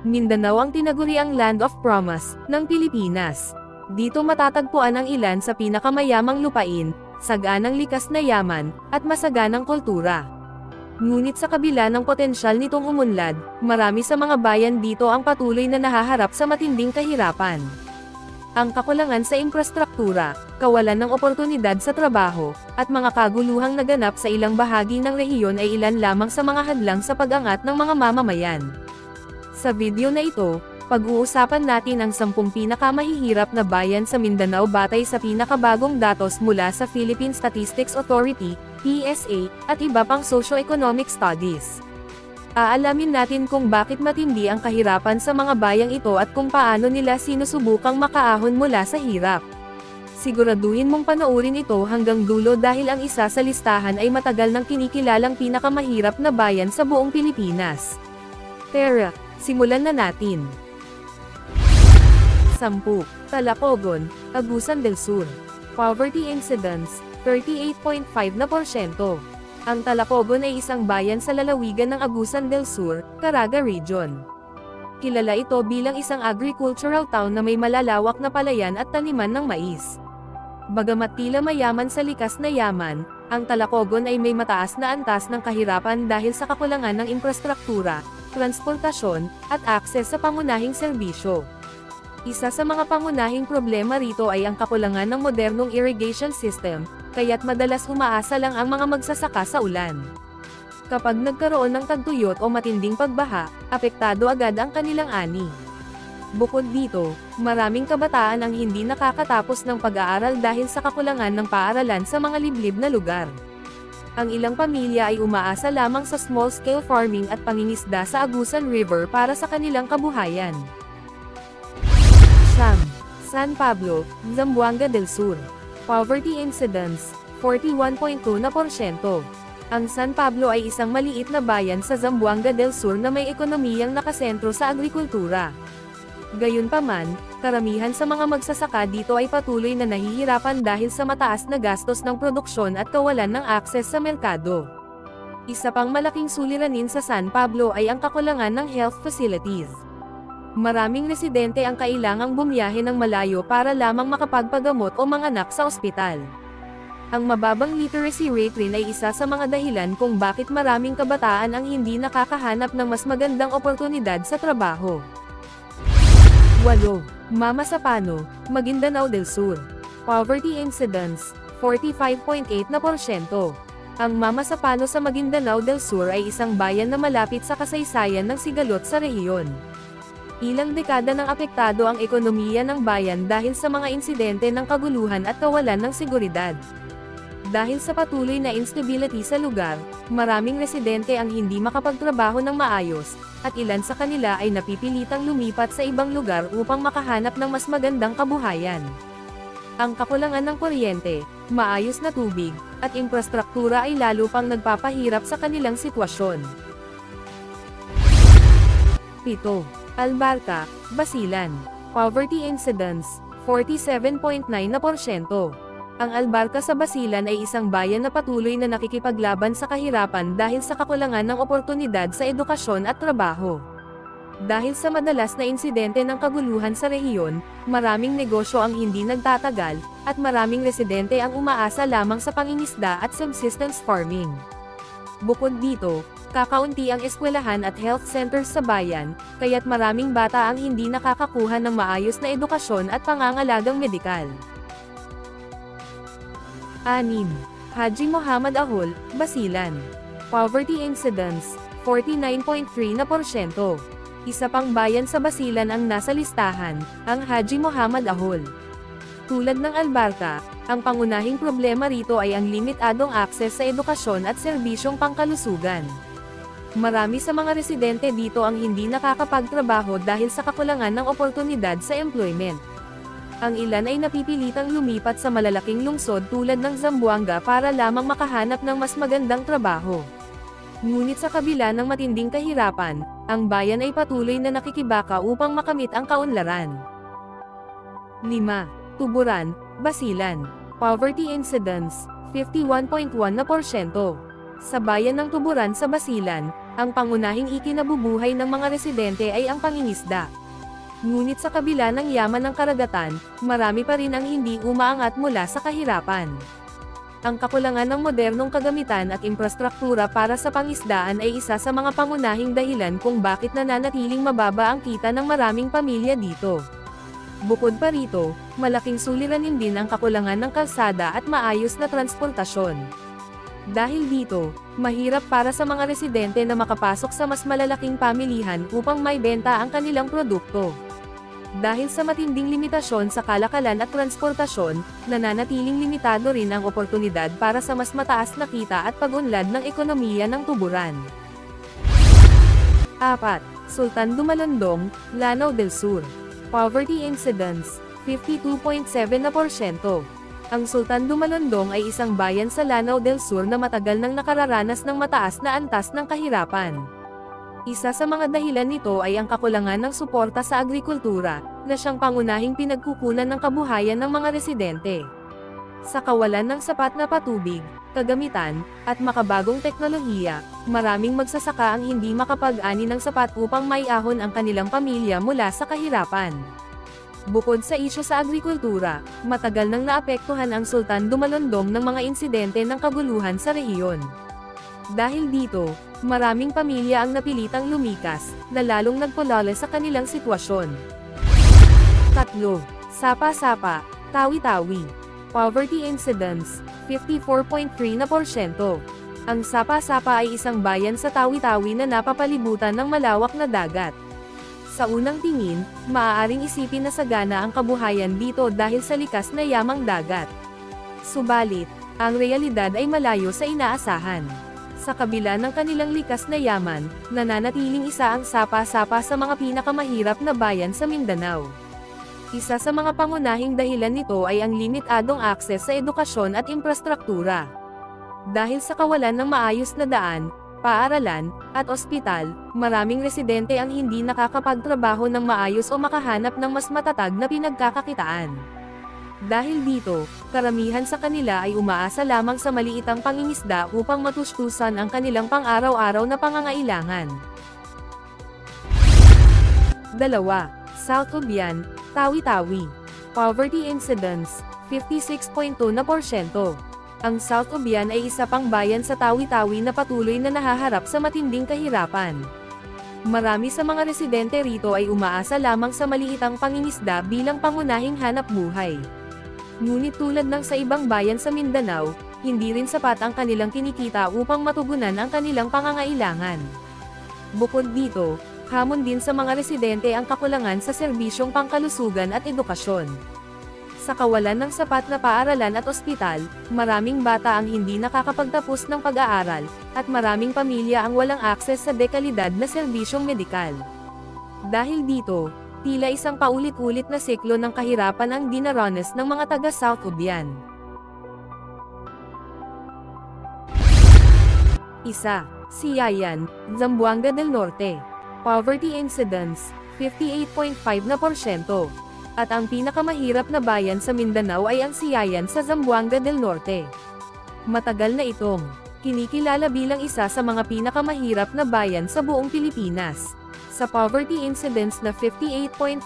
Mindanao ang tinaguriang Land of Promise ng Pilipinas. Dito matatagpuan ang ilan sa pinakamayamang lupain, saganang likas na yaman, at masaganang kultura. Ngunit sa kabila ng potensyal nitong umunlad, marami sa mga bayan dito ang patuloy na nahaharap sa matinding kahirapan. Ang kakulangan sa infrastruktura, kawalan ng oportunidad sa trabaho, at mga kaguluhang naganap sa ilang bahagi ng rehiyon ay ilan lamang sa mga hadlang sa pag-angat ng mga mamamayan. Sa video na ito, pag-uusapan natin ang 10 pinakamahihirap na bayan sa Mindanao batay sa pinakabagong datos mula sa Philippine Statistics Authority, PSA, at iba pang socio-economic studies. Aalamin natin kung bakit matindi ang kahirapan sa mga bayang ito at kung paano nila sinusubukang makaahon mula sa hirap. Siguraduhin mong panoorin ito hanggang dulo dahil ang isa sa listahan ay matagal nang kinikilalang pinakamahirap na bayan sa buong Pilipinas. Tara, simulan na natin. 10. Tlacogon, Agusan del Sur. Poverty Incidence, 38.5%. Ang Tlacogon ay isang bayan sa lalawigan ng Agusan del Sur, Caraga Region. Kilala ito bilang isang agricultural town na may malalawak na palayan at taniman ng mais. Bagamat tila mayaman sa likas na yaman, ang Tlacogon ay may mataas na antas ng kahirapan dahil sa kakulangan ng infrastruktura, transportasyon, at akses sa pangunahing serbisyo. Isa sa mga pangunahing problema rito ay ang kakulangan ng modernong irrigation system, kaya't madalas umaasa lang ang mga magsasaka sa ulan. Kapag nagkaroon ng tagtuyot o matinding pagbaha, apektado agad ang kanilang ani. Bukod dito, maraming kabataan ang hindi nakakatapos ng pag-aaral dahil sa kakulangan ng paaralan sa mga liblib na lugar. Ang ilang pamilya ay umaasa lamang sa small-scale farming at pangingisda sa Agusan River para sa kanilang kabuhayan. San Pablo, Zamboanga del Sur. Poverty Incidence, 41.2%. Ang San Pablo ay isang maliit na bayan sa Zamboanga del Sur na may ekonomiyang nakasentro sa agrikultura. Gayunpaman, karamihan sa mga magsasaka dito ay patuloy na nahihirapan dahil sa mataas na gastos ng produksyon at kawalan ng akses sa merkado. Isa pang malaking suliranin sa San Pablo ay ang kakulangan ng health facilities. Maraming residente ang kailangang bumiyahe ng malayo para lamang makapagpagamot o manganak sa ospital. Ang mababang literacy rate rin ay isa sa mga dahilan kung bakit maraming kabataan ang hindi nakakahanap ng mas magandang oportunidad sa trabaho. 8. Mama Sapano, Maguindanao del Sur. Poverty Incidence, 45.8%. Ang Mama Sapano sa Maguindanao del Sur ay isang bayan na malapit sa kasaysayan ng sigalot sa rehiyon. Ilang dekada nang apektado ang ekonomiya ng bayan dahil sa mga insidente ng kaguluhan at kawalan ng seguridad. Dahil sa patuloy na instability sa lugar, maraming residente ang hindi makapagtrabaho ng maayos, at ilan sa kanila ay napipilitang lumipat sa ibang lugar upang makahanap ng mas magandang kabuhayan. Ang kakulangan ng kuryente, maayos na tubig, at infrastruktura ay lalo pang nagpapahirap sa kanilang sitwasyon. 7. Albarca, Basilan. Poverty Incidence, 47.9%. Ang Albarca sa Basilan ay isang bayan na patuloy na nakikipaglaban sa kahirapan dahil sa kakulangan ng oportunidad sa edukasyon at trabaho. Dahil sa madalas na insidente ng kaguluhan sa rehiyon, maraming negosyo ang hindi nagtatagal, at maraming residente ang umaasa lamang sa pangingisda at subsistence farming. Bukod dito, kakaunti ang eskwelahan at health centers sa bayan, kaya't maraming bata ang hindi nakakakuha ng maayos na edukasyon at pangangalagang medikal. 6. Haji Muhammad Ahol, Basilan. Poverty Incidence, 49.3%. Isa pang bayan sa Basilan ang nasa listahan, ang Haji Muhammad Ahol. Tulad ng Albarca, ang pangunahing problema rito ay ang limitadong akses sa edukasyon at serbisyong pangkalusugan. Marami sa mga residente dito ang hindi nakakapagtrabaho dahil sa kakulangan ng oportunidad sa employment. Ang ilan ay napipilitang lumipat sa malalaking lungsod tulad ng Zamboanga para lamang makahanap ng mas magandang trabaho. Ngunit sa kabila ng matinding kahirapan, ang bayan ay patuloy na nakikibaka upang makamit ang kaunlaran. 5. Tuburan, Basilan. Poverty Incidence, 51.1%. Sa bayan ng Tuburan sa Basilan, Ang pangunahing ikinabubuhay ng mga residente ay ang pangingisda. Ngunit sa kabila ng yaman ng karagatan, marami pa rin ang hindi umaangat mula sa kahirapan. Ang kakulangan ng modernong kagamitan at infrastruktura para sa pangisdaan ay isa sa mga pangunahing dahilan kung bakit nananatiling mababa ang kita ng maraming pamilya dito. Bukod pa rito, malaking suliranin din ang kakulangan ng kalsada at maayos na transportasyon. Dahil dito, mahirap para sa mga residente na makapasok sa mas malalaking pamilihan upang maibenta ang kanilang produkto. Dahil sa matinding limitasyon sa kalakalan at transportasyon, nananatiling limitado rin ang oportunidad para sa mas mataas na kita at pag-unlad ng ekonomiya ng tuburan. 4. Sultan Dumalondong, Lanao del Sur. Poverty Incidence, 52.7%. Ang Sultan Dumalondong ay isang bayan sa Lanao del Sur na matagal nang nakararanas ng mataas na antas ng kahirapan. Isa sa mga dahilan nito ay ang kakulangan ng suporta sa agrikultura, na siyang pangunahing pinagkukunan ng kabuhayan ng mga residente. Sa kawalan ng sapat na patubig, kagamitan, at makabagong teknolohiya, maraming magsasaka ang hindi makapag-ani ng sapat upang maiahon ang kanilang pamilya mula sa kahirapan. Bukod sa isyu sa agrikultura, matagal nang naapektuhan ang Sultan Dumalondong ng mga insidente ng kaguluhan sa rehiyon. Dahil dito, maraming pamilya ang napilitang lumikas, na lalong nagpulala sa kanilang sitwasyon. 3. Sapa-Sapa, Tawi-Tawi. Poverty Incidence, 54.3%. Ang Sapa-Sapa ay isang bayan sa Tawi-Tawi na napapalibutan ng malawak na dagat. Sa unang tingin, maaaring isipin na sagana ang kabuhayan dito dahil sa likas na yamang dagat. Subalit, ang realidad ay malayo sa inaasahan. Sa kabila ng kanilang likas na yaman, nananatiling isa ang Sapa-Sapa sa mga pinakamahirap na bayan sa Mindanao. Isa sa mga pangunahing dahilan nito ay ang limitadong akses sa edukasyon at infrastruktura. Dahil sa kawalan ng maayos na daan, paaralan, at ospital, maraming residente ang hindi nakakapagtrabaho ng maayos o makahanap ng mas matatag na pinagkakakitaan. Dahil dito, karamihan sa kanila ay umaasa lamang sa maliitang pangingisda upang matustusan ang kanilang pang-araw-araw na pangangailangan. 2. South Ubian, Tawi-Tawi. Poverty Incidence, 56.2%. Ang South Ubian ay isa pang bayan sa Tawi-Tawi na patuloy na nahaharap sa matinding kahirapan. Marami sa mga residente rito ay umaasa lamang sa maliitang pangingisda bilang pangunahing hanap buhay. Ngunit tulad ng sa ibang bayan sa Mindanao, hindi rin sapat ang kanilang kinikita upang matugunan ang kanilang pangangailangan. Bukod dito, hamon din sa mga residente ang kakulangan sa serbisyong pangkalusugan at edukasyon. Sa kawalan ng sapat na paaralan at ospital, maraming bata ang hindi nakakapagtapos ng pag-aaral, at maraming pamilya ang walang akses sa dekalidad na serbisyong medikal. Dahil dito, tila isang paulit-ulit na siklo ng kahirapan ang dinaranas ng mga taga South Ubian. 1. Siayan, Zamboanga del Norte. Poverty Incidence, 58.5%. At ang pinakamahirap na bayan sa Mindanao ay ang Siayan sa Zamboanga del Norte. Matagal na itong kinikilala bilang isa sa mga pinakamahirap na bayan sa buong Pilipinas. Sa poverty incidence na 58.5%,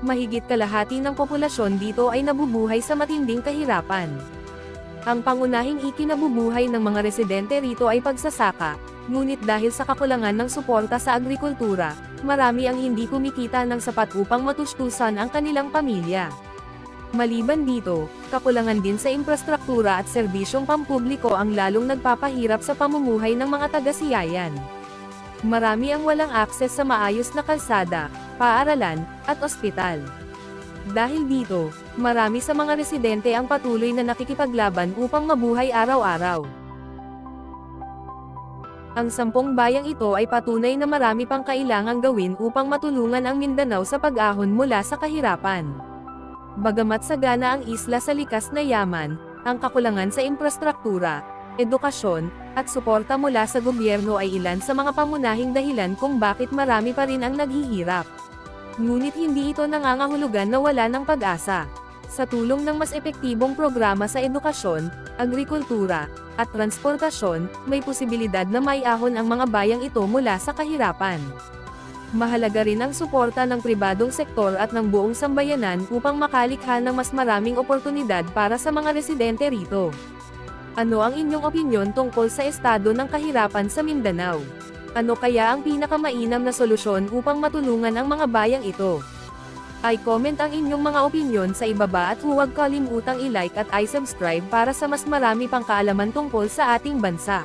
mahigit kalahati ng populasyon dito ay nabubuhay sa matinding kahirapan. Ang pangunahing ikinabubuhay ng mga residente rito ay pagsasaka, ngunit dahil sa kakulangan ng suporta sa agrikultura, marami ang hindi kumikita ng sapat upang matustusan ang kanilang pamilya. Maliban dito, kakulangan din sa infrastruktura at serbisyong pampubliko ang lalong nagpapahirap sa pamumuhay ng mga taga-Siayan. Marami ang walang akses sa maayos na kalsada, paaralan, at ospital. Dahil dito, marami sa mga residente ang patuloy na nakikipaglaban upang mabuhay araw-araw. Ang 10 bayang ito ay patunay na marami pang kailangang gawin upang matulungan ang Mindanao sa pag-ahon mula sa kahirapan. Bagamat sagana ang isla sa likas na yaman, ang kakulangan sa infrastruktura, edukasyon, at suporta mula sa gobyerno ay ilan sa mga pangunahing dahilan kung bakit marami pa rin ang naghihirap. Ngunit hindi ito nangangahulugan na wala ng pag-asa. Sa tulong ng mas epektibong programa sa edukasyon, agrikultura, at transportasyon, may posibilidad na maiahon ang mga bayang ito mula sa kahirapan. Mahalaga rin ang suporta ng pribadong sektor at ng buong sambayanan upang makalikha ng mas maraming oportunidad para sa mga residente rito. Ano ang inyong opinyon tungkol sa estado ng kahirapan sa Mindanao? Ano kaya ang pinakamainam na solusyon upang matulungan ang mga bayang ito? I-comment ang inyong mga opinyon sa ibaba at huwag kalimutang i-like at i-subscribe para sa mas marami pang kaalaman tungkol sa ating bansa.